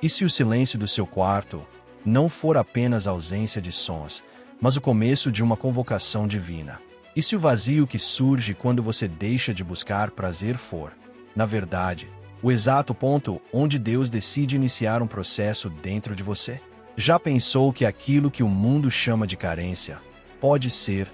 E se o silêncio do seu quarto não for apenas ausência de sons, mas o começo de uma convocação divina? E se o vazio que surge quando você deixa de buscar prazer for, na verdade, o exato ponto onde Deus decide iniciar um processo dentro de você? Já pensou que aquilo que o mundo chama de carência pode ser,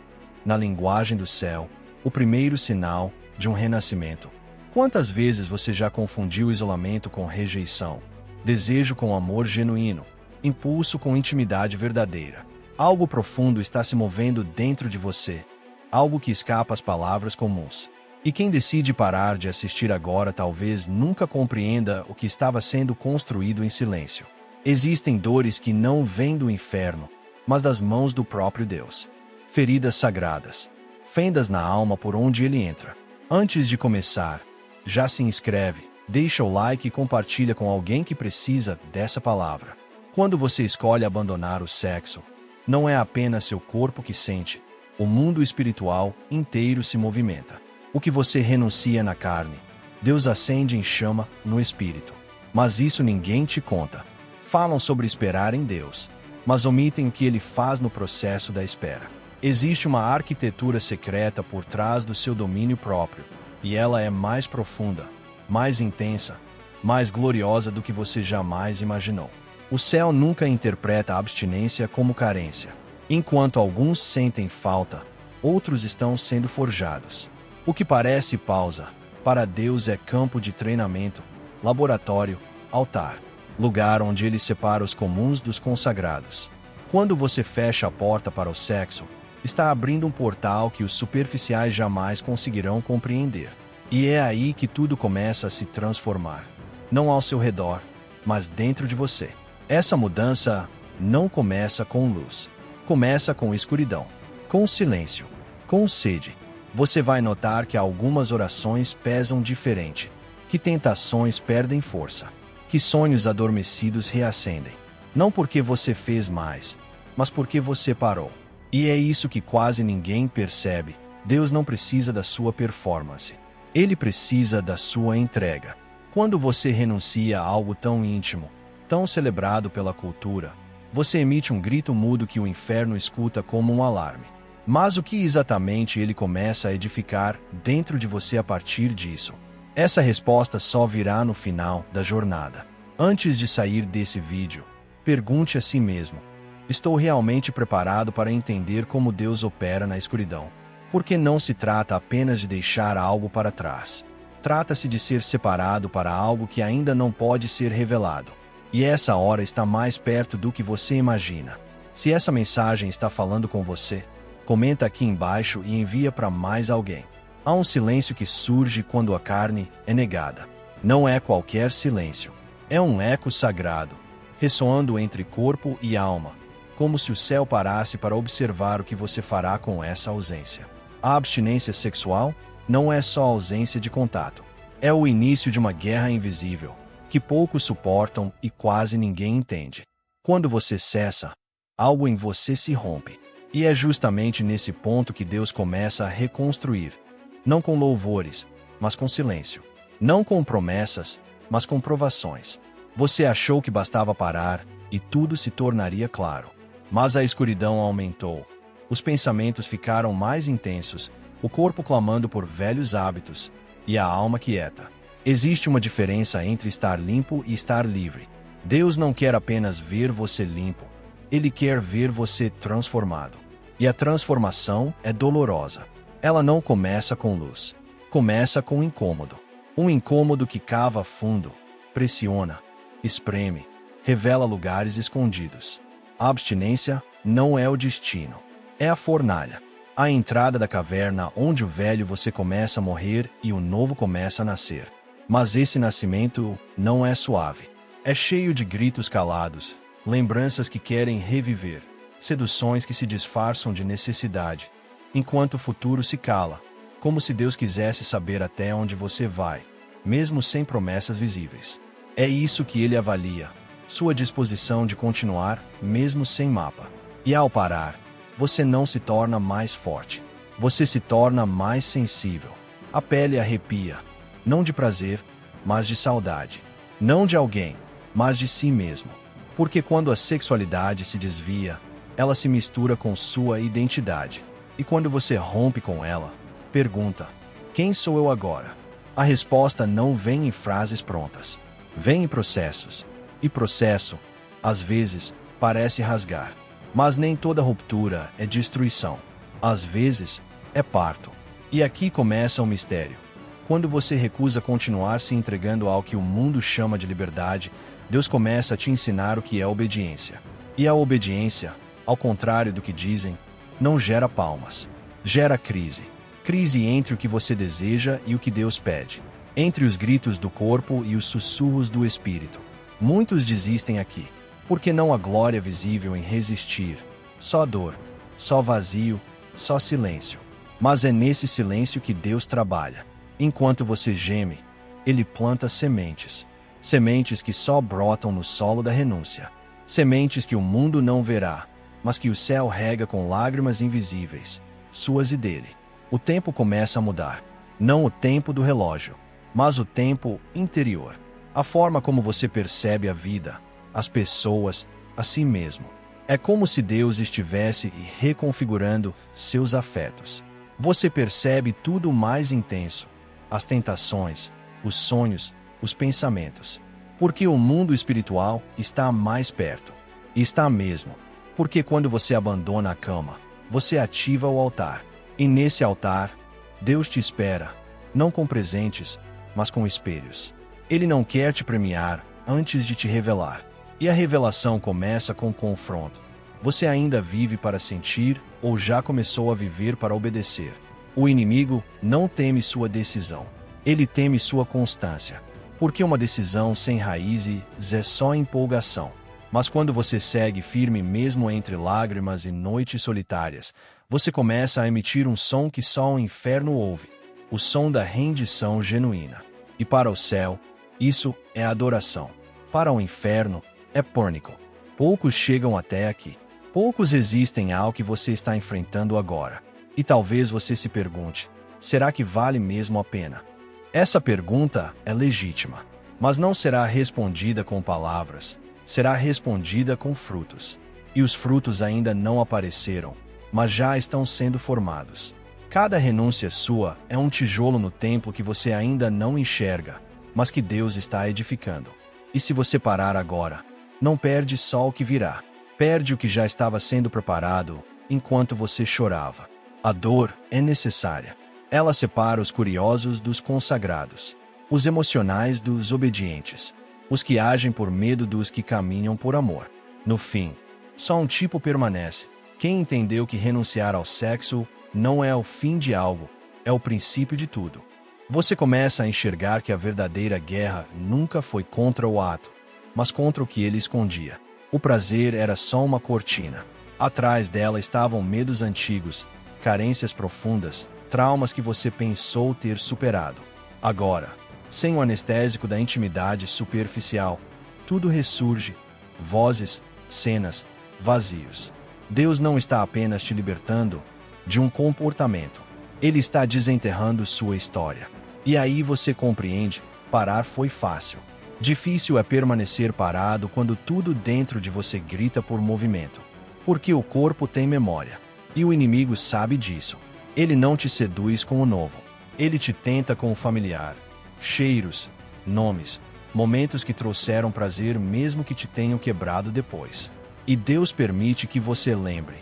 na linguagem do céu, o primeiro sinal de um renascimento? Quantas vezes você já confundiu isolamento com rejeição, desejo com amor genuíno, impulso com intimidade verdadeira? Algo profundo está se movendo dentro de você, algo que escapa às palavras comuns. E quem decide parar de assistir agora talvez nunca compreenda o que estava sendo construído em silêncio. Existem dores que não vêm do inferno, mas das mãos do próprio Deus. Feridas sagradas, fendas na alma por onde ele entra. Antes de começar, já se inscreve, deixa o like e compartilha com alguém que precisa dessa palavra. Quando você escolhe abandonar o sexo, não é apenas seu corpo que sente, o mundo espiritual inteiro se movimenta. O que você renuncia na carne, Deus acende em chama no espírito. Mas isso ninguém te conta. Falam sobre esperar em Deus, mas omitem o que ele faz no processo da espera. Existe uma arquitetura secreta por trás do seu domínio próprio, e ela é mais profunda, mais intensa, mais gloriosa do que você jamais imaginou. O céu nunca interpreta a abstinência como carência. Enquanto alguns sentem falta, outros estão sendo forjados. O que parece pausa, para Deus é campo de treinamento, laboratório, altar, lugar onde ele separa os comuns dos consagrados. Quando você fecha a porta para o sexo, está abrindo um portal que os superficiais jamais conseguirão compreender. E é aí que tudo começa a se transformar. Não ao seu redor, mas dentro de você. Essa mudança não começa com luz. Começa com escuridão, com silêncio, com sede. Você vai notar que algumas orações pesam diferente, que tentações perdem força, que sonhos adormecidos reacendem. Não porque você fez mais, mas porque você parou. E é isso que quase ninguém percebe. Deus não precisa da sua performance. Ele precisa da sua entrega. Quando você renuncia a algo tão íntimo, tão celebrado pela cultura, você emite um grito mudo que o inferno escuta como um alarme. Mas o que exatamente ele começa a edificar dentro de você a partir disso? Essa resposta só virá no final da jornada. Antes de sair desse vídeo, pergunte a si mesmo: estou realmente preparado para entender como Deus opera na escuridão? Porque não se trata apenas de deixar algo para trás. Trata-se de ser separado para algo que ainda não pode ser revelado. E essa hora está mais perto do que você imagina. Se essa mensagem está falando com você, comenta aqui embaixo e envia para mais alguém. Há um silêncio que surge quando a carne é negada. Não é qualquer silêncio. É um eco sagrado, ressoando entre corpo e alma, como se o céu parasse para observar o que você fará com essa ausência. A abstinência sexual não é só ausência de contato. É o início de uma guerra invisível, que poucos suportam e quase ninguém entende. Quando você cessa, algo em você se rompe. E é justamente nesse ponto que Deus começa a reconstruir. Não com louvores, mas com silêncio. Não com promessas, mas com provações. Você achou que bastava parar, e tudo se tornaria claro. Mas a escuridão aumentou. Os pensamentos ficaram mais intensos, o corpo clamando por velhos hábitos, e a alma quieta. Existe uma diferença entre estar limpo e estar livre. Deus não quer apenas ver você limpo. Ele quer ver você transformado. E a transformação é dolorosa. Ela não começa com luz. Começa com incômodo. Um incômodo que cava fundo, pressiona, espreme, revela lugares escondidos. A abstinência não é o destino. É a fornalha. A entrada da caverna onde o velho você começa a morrer e o novo começa a nascer. Mas esse nascimento não é suave. É cheio de gritos calados, lembranças que querem reviver, seduções que se disfarçam de necessidade, enquanto o futuro se cala, como se Deus quisesse saber até onde você vai, mesmo sem promessas visíveis. É isso que ele avalia, sua disposição de continuar, mesmo sem mapa. E ao parar, você não se torna mais forte, você se torna mais sensível. A pele arrepia, não de prazer, mas de saudade. Não de alguém, mas de si mesmo. Porque quando a sexualidade se desvia, ela se mistura com sua identidade. E quando você rompe com ela, pergunta: quem sou eu agora? A resposta não vem em frases prontas. Vem em processos. E processo, às vezes, parece rasgar. Mas nem toda ruptura é destruição. Às vezes, é parto. E aqui começa o mistério. Quando você recusa continuar se entregando ao que o mundo chama de liberdade, Deus começa a te ensinar o que é obediência. E a obediência, ao contrário do que dizem, não gera palmas. Gera crise. Crise entre o que você deseja e o que Deus pede. Entre os gritos do corpo e os sussurros do espírito. Muitos desistem aqui, porque não há glória visível em resistir. Só dor, só vazio, só silêncio. Mas é nesse silêncio que Deus trabalha. Enquanto você geme, Ele planta sementes. Sementes que só brotam no solo da renúncia. Sementes que o mundo não verá, mas que o céu rega com lágrimas invisíveis, suas e dele. O tempo começa a mudar. Não o tempo do relógio, mas o tempo interior. A forma como você percebe a vida, as pessoas, a si mesmo. É como se Deus estivesse reconfigurando seus afetos. Você percebe tudo mais intenso. As tentações, os sonhos, os pensamentos. Porque o mundo espiritual está mais perto. E está mesmo. Porque quando você abandona a cama, você ativa o altar. E nesse altar, Deus te espera, não com presentes, mas com espelhos. Ele não quer te premiar antes de te revelar. E a revelação começa com confronto. Você ainda vive para sentir ou já começou a viver para obedecer? O inimigo não teme sua decisão. Ele teme sua constância. Porque uma decisão sem raízes é só empolgação. Mas quando você segue firme mesmo entre lágrimas e noites solitárias, você começa a emitir um som que só o inferno ouve. O som da rendição genuína. E para o céu, isso é adoração. Para o inferno, é pânico. Poucos chegam até aqui. Poucos resistem ao que você está enfrentando agora. E talvez você se pergunte: será que vale mesmo a pena? Essa pergunta é legítima, mas não será respondida com palavras, será respondida com frutos. E os frutos ainda não apareceram, mas já estão sendo formados. Cada renúncia sua é um tijolo no templo que você ainda não enxerga, mas que Deus está edificando. E se você parar agora, não perde só o que virá, perde o que já estava sendo preparado enquanto você chorava. A dor é necessária. Ela separa os curiosos dos consagrados, os emocionais dos obedientes, os que agem por medo dos que caminham por amor. No fim, só um tipo permanece: quem entendeu que renunciar ao sexo não é o fim de algo, é o princípio de tudo. Você começa a enxergar que a verdadeira guerra nunca foi contra o ato, mas contra o que ele escondia. O prazer era só uma cortina. Atrás dela estavam medos antigos, carências profundas, traumas que você pensou ter superado. Agora, sem o anestésico da intimidade superficial, tudo ressurge: vozes, cenas, vazios. Deus não está apenas te libertando de um comportamento. Ele está desenterrando sua história. E aí você compreende: parar foi fácil. Difícil é permanecer parado quando tudo dentro de você grita por movimento. Porque o corpo tem memória. E o inimigo sabe disso. Ele não te seduz com o novo. Ele te tenta com o familiar. Cheiros, nomes, momentos que trouxeram prazer mesmo que te tenham quebrado depois. E Deus permite que você lembre.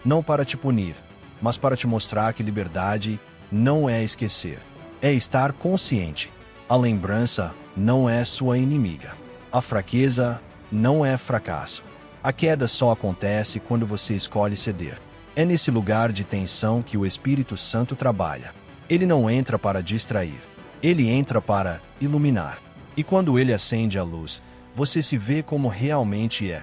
Não para te punir, mas para te mostrar que liberdade não é esquecer. É estar consciente. A lembrança não é sua inimiga. A fraqueza não é fracasso. A queda só acontece quando você escolhe ceder. É nesse lugar de tensão que o Espírito Santo trabalha. Ele não entra para distrair. Ele entra para iluminar. E quando ele acende a luz, você se vê como realmente é.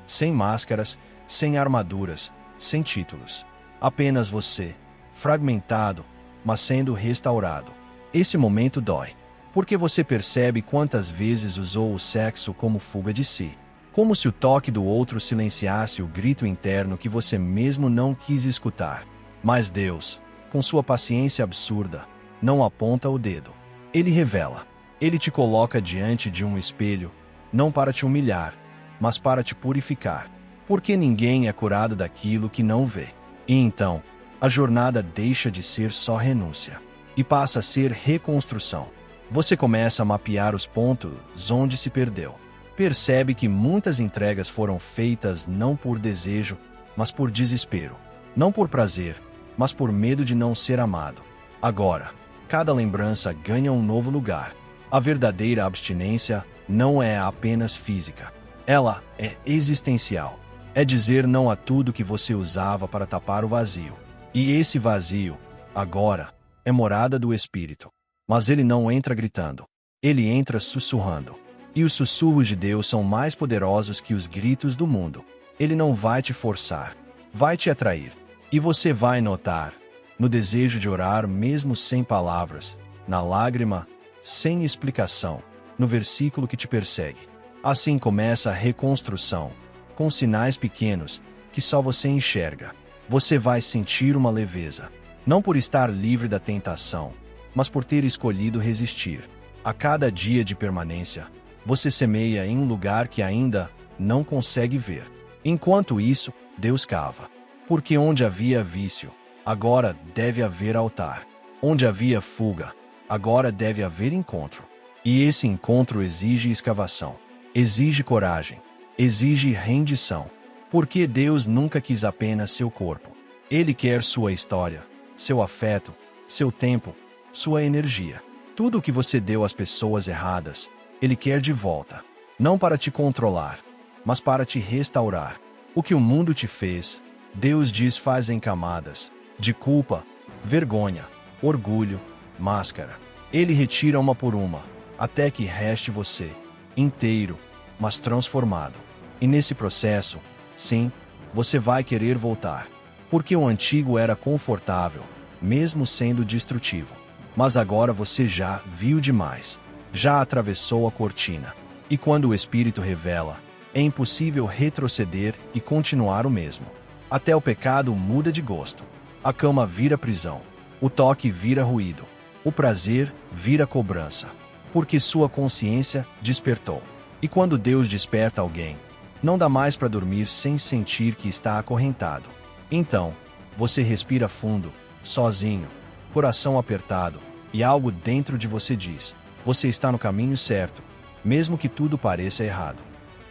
Sem máscaras, sem armaduras, sem títulos. Apenas você, fragmentado, mas sendo restaurado. Esse momento dói. Porque você percebe quantas vezes usou o sexo como fuga de si. Como se o toque do outro silenciasse o grito interno que você mesmo não quis escutar. Mas Deus, com sua paciência absurda, não aponta o dedo. Ele revela. Ele te coloca diante de um espelho, não para te humilhar, mas para te purificar. Porque ninguém é curado daquilo que não vê. E então, a jornada deixa de ser só renúncia e passa a ser reconstrução. Você começa a mapear os pontos onde se perdeu. Percebe que muitas entregas foram feitas não por desejo, mas por desespero. Não por prazer, mas por medo de não ser amado. Agora, cada lembrança ganha um novo lugar. A verdadeira abstinência não é apenas física. Ela é existencial. É dizer não a tudo que você usava para tapar o vazio. E esse vazio, agora, é morada do Espírito. Mas ele não entra gritando. Ele entra sussurrando. E os sussurros de Deus são mais poderosos que os gritos do mundo. Ele não vai te forçar. Vai te atrair. E você vai notar, no desejo de orar mesmo sem palavras, na lágrima, sem explicação, no versículo que te persegue. Assim começa a reconstrução, com sinais pequenos, que só você enxerga. Você vai sentir uma leveza, não por estar livre da tentação, mas por ter escolhido resistir. A cada dia de permanência, você semeia em um lugar que ainda não consegue ver. Enquanto isso, Deus cava. Porque onde havia vício, agora deve haver altar. Onde havia fuga, agora deve haver encontro. E esse encontro exige escavação, exige coragem, exige rendição. Porque Deus nunca quis apenas seu corpo. Ele quer sua história, seu afeto, seu tempo, sua energia. Tudo o que você deu às pessoas erradas, Ele quer de volta. Não para te controlar, mas para te restaurar. O que o mundo te fez, Deus desfaz em camadas, de culpa, vergonha, orgulho, máscara. Ele retira uma por uma, até que reste você, inteiro, mas transformado. E nesse processo, sim, você vai querer voltar. Porque o antigo era confortável, mesmo sendo destrutivo. Mas agora você já viu demais. Já atravessou a cortina. E quando o Espírito revela, é impossível retroceder e continuar o mesmo. Até o pecado muda de gosto. A cama vira prisão. O toque vira ruído. O prazer vira cobrança. Porque sua consciência despertou. E quando Deus desperta alguém, não dá mais para dormir sem sentir que está acorrentado. Então, você respira fundo, sozinho, coração apertado, e algo dentro de você diz: você está no caminho certo, mesmo que tudo pareça errado.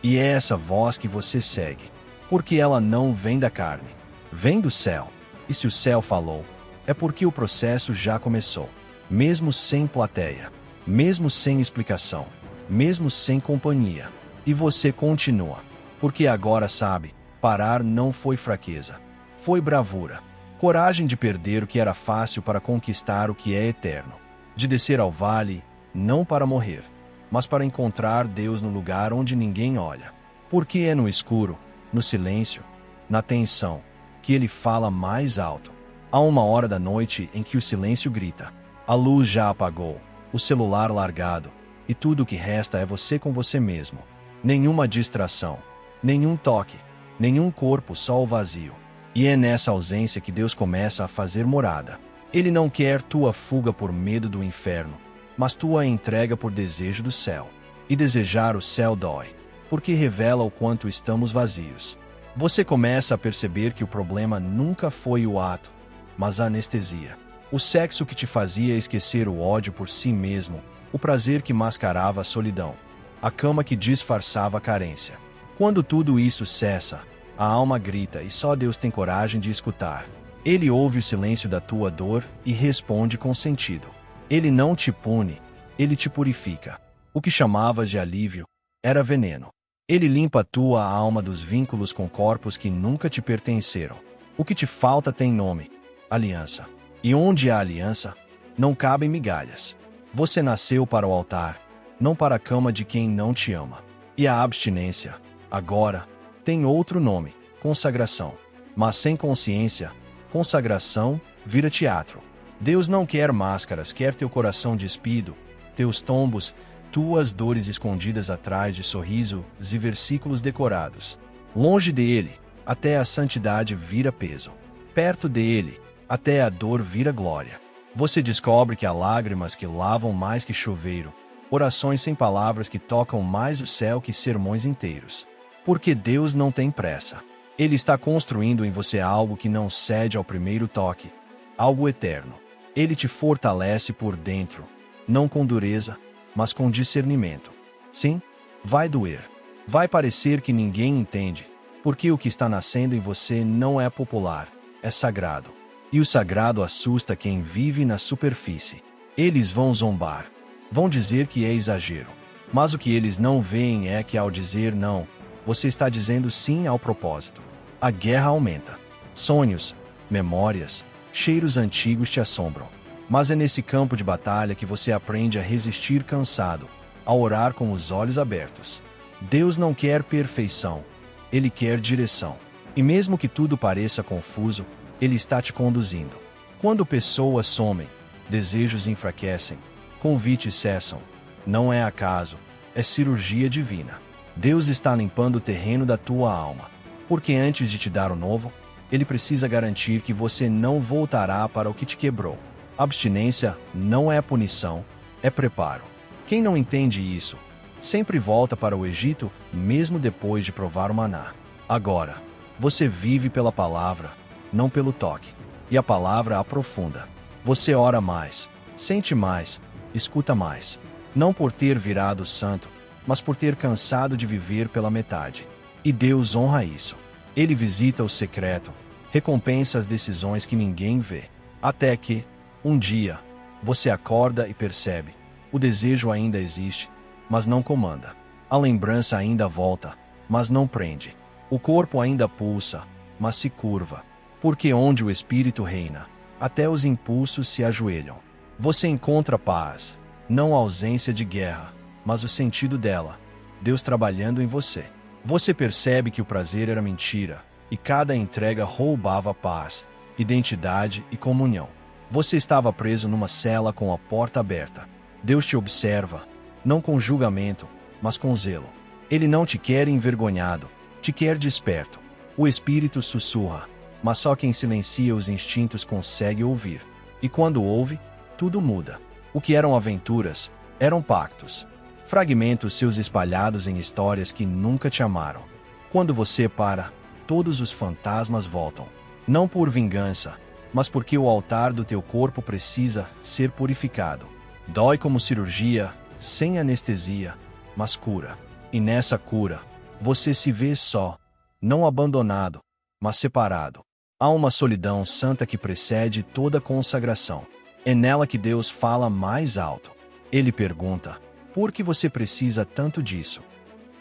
E é essa voz que você segue, porque ela não vem da carne, vem do céu. E se o céu falou, é porque o processo já começou, mesmo sem plateia, mesmo sem explicação, mesmo sem companhia. E você continua, porque agora sabe, parar não foi fraqueza, foi bravura. Coragem de perder o que era fácil para conquistar o que é eterno. De descer ao vale, não para morrer, mas para encontrar Deus no lugar onde ninguém olha. Porque é no escuro, no silêncio, na tensão, que Ele fala mais alto. Há uma hora da noite em que o silêncio grita. A luz já apagou, o celular largado, e tudo o que resta é você com você mesmo. Nenhuma distração, nenhum toque, nenhum corpo, só o vazio. E é nessa ausência que Deus começa a fazer morada. Ele não quer tua fuga por medo do inferno, mas tua entrega por desejo do céu. E desejar o céu dói, porque revela o quanto estamos vazios. Você começa a perceber que o problema nunca foi o ato, mas a anestesia. O sexo que te fazia esquecer o ódio por si mesmo, o prazer que mascarava a solidão, a cama que disfarçava a carência. Quando tudo isso cessa, a alma grita e só Deus tem coragem de escutar. Ele ouve o silêncio da tua dor e responde com sentido. Ele não te pune, ele te purifica. O que chamavas de alívio era veneno. Ele limpa a tua alma dos vínculos com corpos que nunca te pertenceram. O que te falta tem nome: aliança. E onde há aliança, não cabem migalhas. Você nasceu para o altar, não para a cama de quem não te ama. E a abstinência, agora, tem outro nome: consagração. Mas sem consciência, consagração vira teatro. Deus não quer máscaras, quer teu coração despido, teus tombos, tuas dores escondidas atrás de sorrisos e versículos decorados. Longe dele, até a santidade vira peso. Perto dele, até a dor vira glória. Você descobre que há lágrimas que lavam mais que chuveiro, Orações sem palavras que tocam mais o céu que sermões inteiros. Porque Deus não tem pressa. Ele está construindo em você algo que não cede ao primeiro toque, algo eterno. Ele te fortalece por dentro, não com dureza, mas com discernimento. Sim, vai doer. Vai parecer que ninguém entende, porque o que está nascendo em você não é popular, é sagrado. E o sagrado assusta quem vive na superfície. Eles vão zombar. Vão dizer que é exagero. Mas o que eles não veem é que ao dizer não, você está dizendo sim ao propósito. A guerra aumenta. Sonhos, memórias, cheiros antigos te assombram. Mas é nesse campo de batalha que você aprende a resistir cansado, a orar com os olhos abertos. Deus não quer perfeição, Ele quer direção. E mesmo que tudo pareça confuso, Ele está te conduzindo. Quando pessoas somem, desejos enfraquecem, convites cessam. Não é acaso, é cirurgia divina. Deus está limpando o terreno da tua alma. Porque antes de te dar o novo, Ele precisa garantir que você não voltará para o que te quebrou. Abstinência não é punição, é preparo. Quem não entende isso, sempre volta para o Egito, mesmo depois de provar o maná. Agora, você vive pela palavra, não pelo toque. E a palavra aprofunda. Você ora mais, sente mais, escuta mais. Não por ter virado santo, mas por ter cansado de viver pela metade. E Deus honra isso. Ele visita o secreto, recompensa as decisões que ninguém vê. Até que, um dia, você acorda e percebe: o desejo ainda existe, mas não comanda. A lembrança ainda volta, mas não prende. O corpo ainda pulsa, mas se curva. Porque onde o espírito reina, até os impulsos se ajoelham. Você encontra paz, não a ausência de guerra, mas o sentido dela, Deus trabalhando em você. Você percebe que o prazer era mentira, e cada entrega roubava paz, identidade e comunhão. Você estava preso numa cela com a porta aberta. Deus te observa, não com julgamento, mas com zelo. Ele não te quer envergonhado, te quer desperto. O espírito sussurra, mas só quem silencia os instintos consegue ouvir. E quando ouve, tudo muda. O que eram aventuras, eram pactos. Fragmentos seus espalhados em histórias que nunca te amaram. Quando você para, todos os fantasmas voltam. Não por vingança, mas porque o altar do teu corpo precisa ser purificado. Dói como cirurgia, sem anestesia, mas cura. E nessa cura, você se vê só, não abandonado, mas separado. Há uma solidão santa que precede toda consagração. É nela que Deus fala mais alto. Ele pergunta: por que você precisa tanto disso?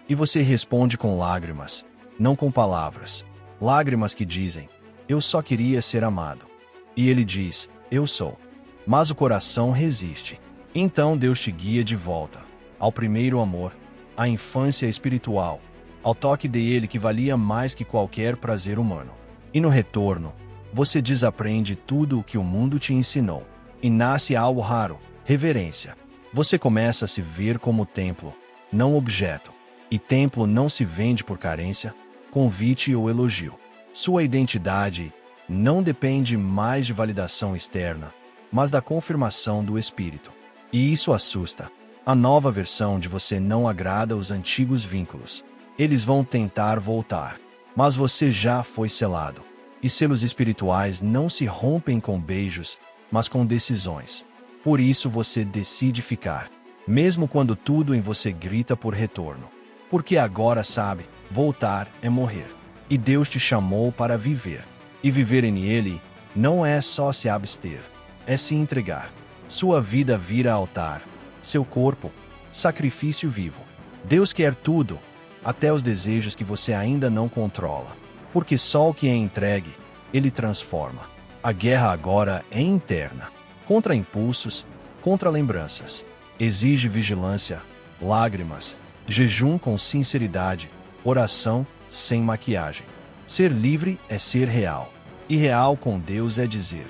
E você responde com lágrimas, não com palavras. Lágrimas que dizem: eu só queria ser amado. E ele diz: eu sou. Mas o coração resiste. Então Deus te guia de volta ao primeiro amor, à infância espiritual, ao toque dele que valia mais que qualquer prazer humano. E no retorno, você desaprende tudo o que o mundo te ensinou. E nasce algo raro, reverência. Você começa a se ver como templo, não objeto. E templo não se vende por carência, convite ou elogio. Sua identidade não depende mais de validação externa, mas da confirmação do Espírito. E isso assusta. A nova versão de você não agrada os antigos vínculos. Eles vão tentar voltar, mas você já foi selado. E selos espirituais não se rompem com beijos, mas com decisões. Por isso você decide ficar, mesmo quando tudo em você grita por retorno. Porque agora sabe, voltar é morrer. E Deus te chamou para viver. E viver em Ele não é só se abster, é se entregar. Sua vida vira altar, seu corpo, sacrifício vivo. Deus quer tudo, até os desejos que você ainda não controla. Porque só o que é entregue, Ele transforma. A guerra agora é interna, contra impulsos, contra lembranças. Exige vigilância, lágrimas, jejum com sinceridade, oração sem maquiagem. Ser livre é ser real. E real com Deus é dizer: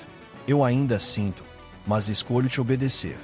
eu ainda sinto, mas escolho te obedecer.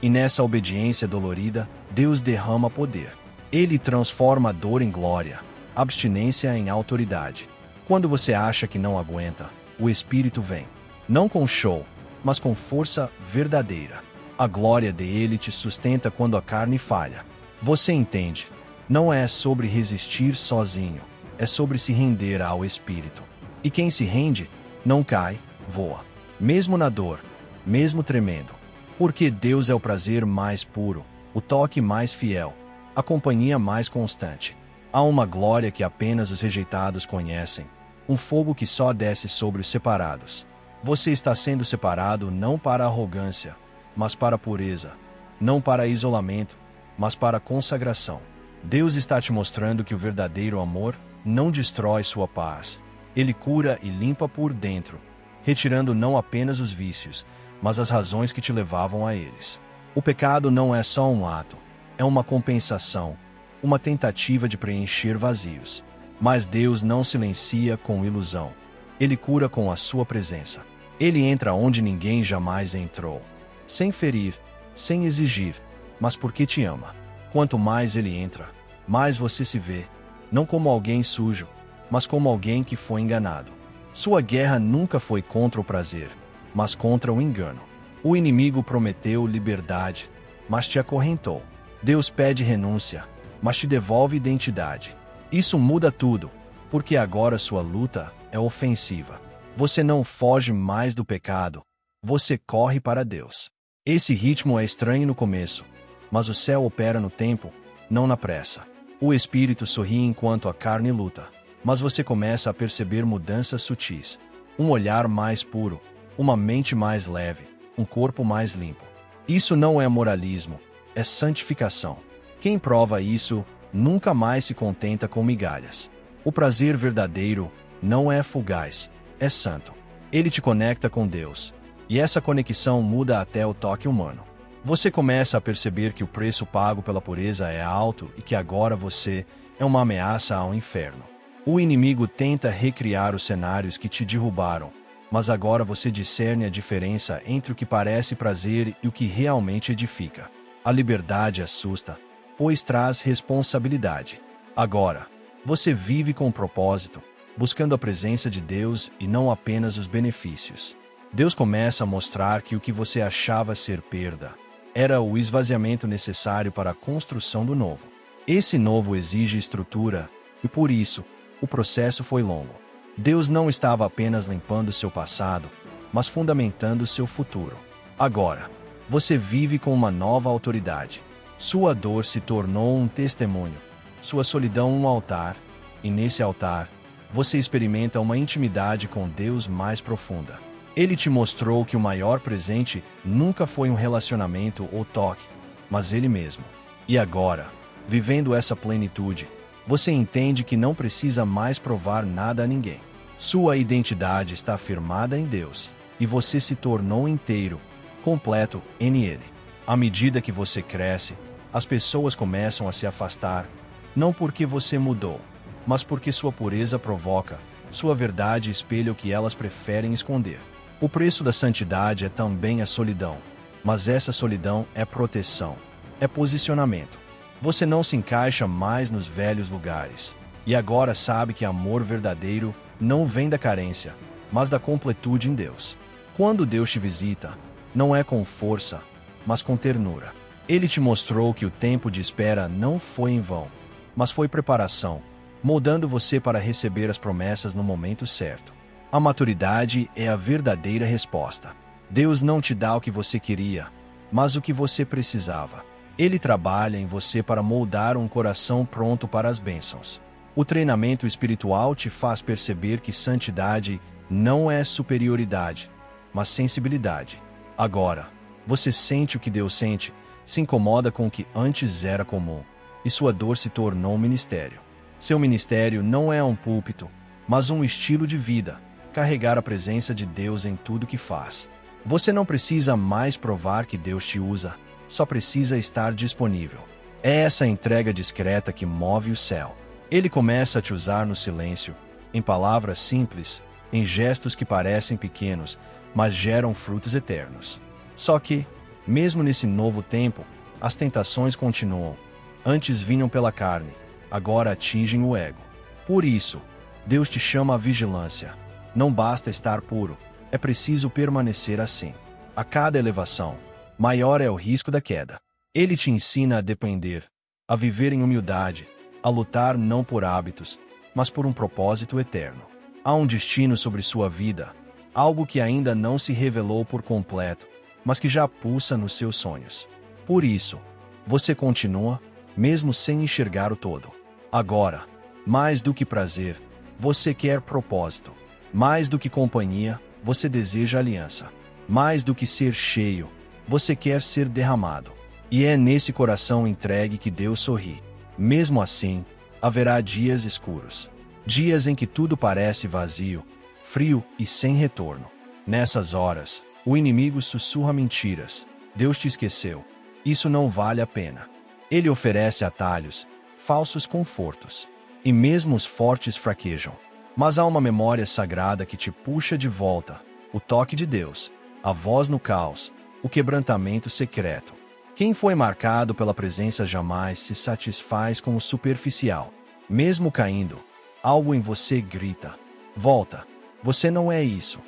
E nessa obediência dolorida, Deus derrama poder. Ele transforma a dor em glória, abstinência em autoridade. Quando você acha que não aguenta, o Espírito vem. Não com show, mas com força verdadeira. A glória dele te sustenta quando a carne falha. Você entende? Não é sobre resistir sozinho, é sobre se render ao Espírito. E quem se rende, não cai, voa. Mesmo na dor, mesmo tremendo. Porque Deus é o prazer mais puro, o toque mais fiel, a companhia mais constante. Há uma glória que apenas os rejeitados conhecem, um fogo que só desce sobre os separados. Você está sendo separado não para a arrogância, mas para a pureza, não para isolamento, mas para a consagração. Deus está te mostrando que o verdadeiro amor não destrói sua paz. Ele cura e limpa por dentro, retirando não apenas os vícios, mas as razões que te levavam a eles. O pecado não é só um ato, é uma compensação, uma tentativa de preencher vazios. Mas Deus não silencia com ilusão. Ele cura com a sua presença. Ele entra onde ninguém jamais entrou. Sem ferir, sem exigir, mas porque te ama. Quanto mais ele entra, mais você se vê, não como alguém sujo, mas como alguém que foi enganado. Sua guerra nunca foi contra o prazer, mas contra o engano. O inimigo prometeu liberdade, mas te acorrentou. Deus pede renúncia, mas te devolve identidade. Isso muda tudo, porque agora sua luta é ofensiva. Você não foge mais do pecado, você corre para Deus. Esse ritmo é estranho no começo, mas o céu opera no tempo, não na pressa. O espírito sorri enquanto a carne luta, mas você começa a perceber mudanças sutis. Um olhar mais puro, uma mente mais leve, um corpo mais limpo. Isso não é moralismo, é santificação. Quem prova isso nunca mais se contenta com migalhas. O prazer verdadeiro não é fugaz, é santo. Ele te conecta com Deus, e essa conexão muda até o toque humano. Você começa a perceber que o preço pago pela pureza é alto e que agora você é uma ameaça ao inferno. O inimigo tenta recriar os cenários que te derrubaram, mas agora você discerne a diferença entre o que parece prazer e o que realmente edifica. A liberdade assusta, pois traz responsabilidade. Agora, você vive com propósito, buscando a presença de Deus e não apenas os benefícios. Deus começa a mostrar que o que você achava ser perda era o esvaziamento necessário para a construção do novo. Esse novo exige estrutura, e por isso, o processo foi longo. Deus não estava apenas limpando seu passado, mas fundamentando seu futuro. Agora, você vive com uma nova autoridade. Sua dor se tornou um testemunho, sua solidão um altar, e nesse altar, você experimenta uma intimidade com Deus mais profunda. Ele te mostrou que o maior presente nunca foi um relacionamento ou toque, mas Ele mesmo. E agora, vivendo essa plenitude, você entende que não precisa mais provar nada a ninguém. Sua identidade está firmada em Deus, e você se tornou inteiro, completo nele. À medida que você cresce, as pessoas começam a se afastar, não porque você mudou, mas porque sua pureza provoca, sua verdade espelha o que elas preferem esconder. O preço da santidade é também a solidão, mas essa solidão é proteção, é posicionamento. Você não se encaixa mais nos velhos lugares, e agora sabe que amor verdadeiro não vem da carência, mas da completude em Deus. Quando Deus te visita, não é com força, mas com ternura. Ele te mostrou que o tempo de espera não foi em vão, mas foi preparação, moldando você para receber as promessas no momento certo. A maturidade é a verdadeira resposta. Deus não te dá o que você queria, mas o que você precisava. Ele trabalha em você para moldar um coração pronto para as bênçãos. O treinamento espiritual te faz perceber que santidade não é superioridade, mas sensibilidade. Agora, você sente o que Deus sente, se incomoda com o que antes era comum, e sua dor se tornou um ministério. Seu ministério não é um púlpito, mas um estilo de vida, carregar a presença de Deus em tudo que faz. Você não precisa mais provar que Deus te usa, só precisa estar disponível. É essa entrega discreta que move o céu. Ele começa a te usar no silêncio, em palavras simples, em gestos que parecem pequenos, mas geram frutos eternos. Só que, mesmo nesse novo tempo, as tentações continuam. Antes vinham pela carne, agora atingem o ego. Por isso, Deus te chama à vigilância. Não basta estar puro, é preciso permanecer assim. A cada elevação, maior é o risco da queda. Ele te ensina a depender, a viver em humildade, a lutar não por hábitos, mas por um propósito eterno. Há um destino sobre sua vida, algo que ainda não se revelou por completo, mas que já pulsa nos seus sonhos. Por isso, você continua, mesmo sem enxergar o todo. Agora, mais do que prazer, você quer propósito. Mais do que companhia, você deseja aliança. Mais do que ser cheio, você quer ser derramado. E é nesse coração entregue que Deus sorri. Mesmo assim, haverá dias escuros. Dias em que tudo parece vazio, frio e sem retorno. Nessas horas, o inimigo sussurra mentiras. Deus te esqueceu. Isso não vale a pena. Ele oferece atalhos, falsos confortos. E mesmo os fortes fraquejam. Mas há uma memória sagrada que te puxa de volta. O toque de Deus, a voz no caos, o quebrantamento secreto. Quem foi marcado pela presença jamais se satisfaz com o superficial. Mesmo caindo, algo em você grita: volta, você não é isso.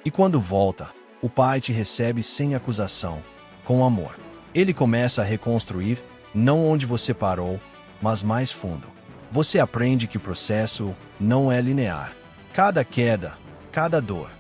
E quando volta, o Pai te recebe sem acusação, com amor. Ele começa a reconstruir, não onde você parou, mas mais fundo. Você aprende que o processo não é linear. Cada queda, cada dor,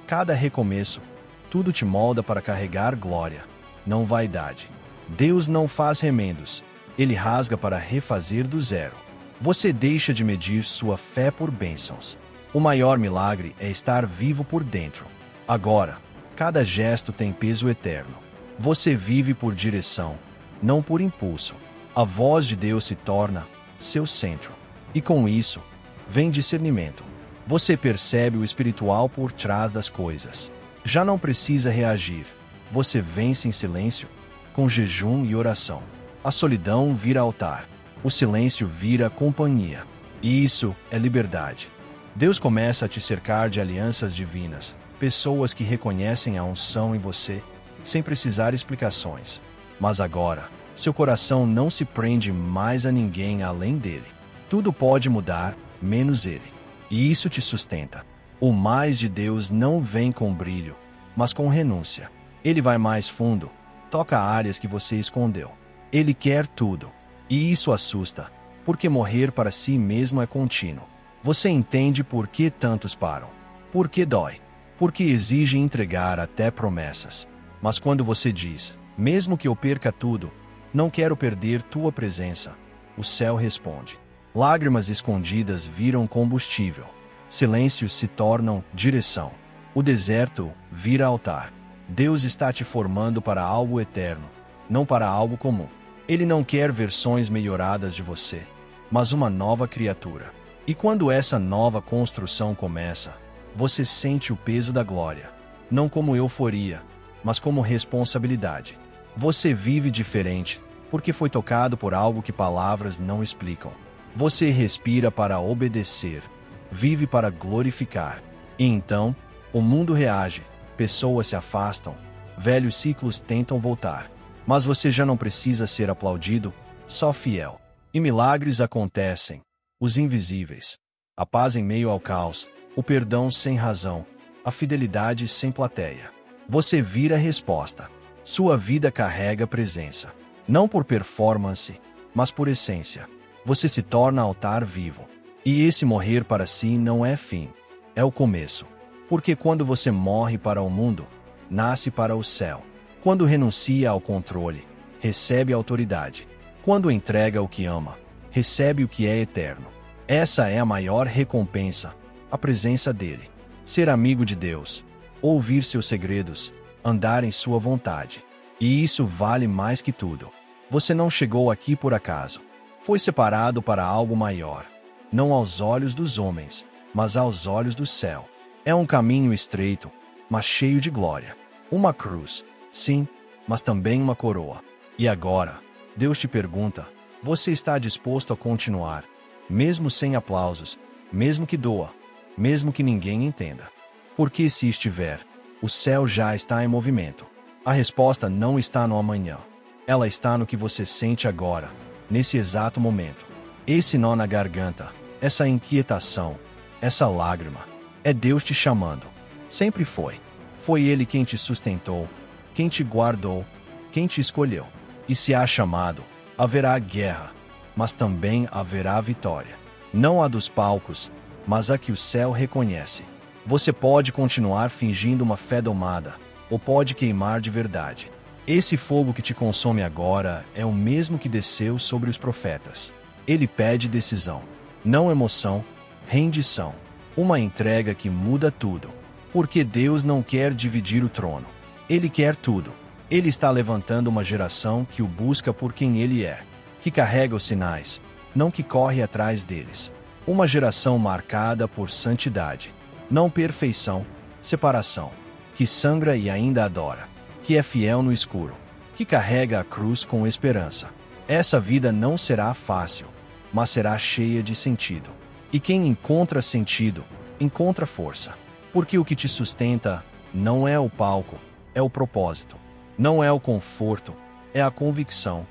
cada recomeço, tudo te molda para carregar glória, não vaidade. Deus não faz remendos, Ele rasga para refazer do zero. Você deixa de medir sua fé por bênçãos. O maior milagre é estar vivo por dentro. Agora, cada gesto tem peso eterno. Você vive por direção, não por impulso. A voz de Deus se torna seu centro. E com isso, vem discernimento. Você percebe o espiritual por trás das coisas. Já não precisa reagir. Você vence em silêncio, com jejum e oração. A solidão vira altar. O silêncio vira companhia. E isso é liberdade. Deus começa a te cercar de alianças divinas, pessoas que reconhecem a unção em você, sem precisar explicações. Mas agora, seu coração não se prende mais a ninguém além dele. Tudo pode mudar, menos ele. E isso te sustenta. O mais de Deus não vem com brilho, mas com renúncia. Ele vai mais fundo, toca áreas que você escondeu. Ele quer tudo. E isso assusta, porque morrer para si mesmo é contínuo. Você entende por que tantos param. Por que dói. Porque exige entregar até promessas. Mas quando você diz, mesmo que eu perca tudo, não quero perder tua presença, o céu responde. Lágrimas escondidas viram combustível. Silêncios se tornam direção. O deserto vira altar. Deus está te formando para algo eterno, não para algo comum. Ele não quer versões melhoradas de você, mas uma nova criatura. E quando essa nova construção começa, você sente o peso da glória, não como euforia, mas como responsabilidade. Você vive diferente, porque foi tocado por algo que palavras não explicam. Você respira para obedecer, vive para glorificar. E então, o mundo reage. Pessoas se afastam, velhos ciclos tentam voltar. Mas você já não precisa ser aplaudido, só fiel. E milagres acontecem, os invisíveis. A paz em meio ao caos, o perdão sem razão, a fidelidade sem plateia. Você vira resposta. Sua vida carrega presença. Não por performance, mas por essência. Você se torna altar vivo. E esse morrer para si não é fim, é o começo. Porque quando você morre para o mundo, nasce para o céu. Quando renuncia ao controle, recebe autoridade. Quando entrega o que ama, recebe o que é eterno. Essa é a maior recompensa, a presença dele. Ser amigo de Deus, ouvir seus segredos, andar em sua vontade. E isso vale mais que tudo. Você não chegou aqui por acaso. Foi separado para algo maior. Não aos olhos dos homens, mas aos olhos do céu. É um caminho estreito, mas cheio de glória. Uma cruz, sim, mas também uma coroa. E agora, Deus te pergunta, você está disposto a continuar, mesmo sem aplausos, mesmo que doa, mesmo que ninguém entenda? Porque se estiver, o céu já está em movimento. A resposta não está no amanhã. Ela está no que você sente agora, nesse exato momento. Esse nó na garganta, essa inquietação, essa lágrima, é Deus te chamando. Sempre foi. Foi Ele quem te sustentou, quem te guardou, quem te escolheu. E se há chamado, haverá guerra, mas também haverá vitória. Não a dos palcos, mas a que o céu reconhece. Você pode continuar fingindo uma fé domada, ou pode queimar de verdade. Esse fogo que te consome agora é o mesmo que desceu sobre os profetas. Ele pede decisão, não emoção, rendição. Uma entrega que muda tudo. Porque Deus não quer dividir o trono. Ele quer tudo. Ele está levantando uma geração que o busca por quem ele é, que carrega os sinais, não que corre atrás deles. Uma geração marcada por santidade, não perfeição, separação, que sangra e ainda adora, que é fiel no escuro, que carrega a cruz com esperança. Essa vida não será fácil, mas será cheia de sentido. E quem encontra sentido, encontra força. Porque o que te sustenta não é o palco, é o propósito. Não é o conforto, é a convicção.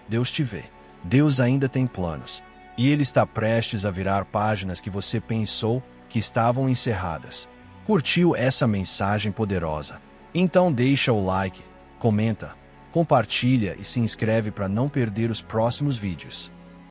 Deus te vê. Deus ainda tem planos. E Ele está prestes a virar páginas que você pensou que estavam encerradas. Curtiu essa mensagem poderosa? Então deixa o like, comenta, compartilha e se inscreve para não perder os próximos vídeos.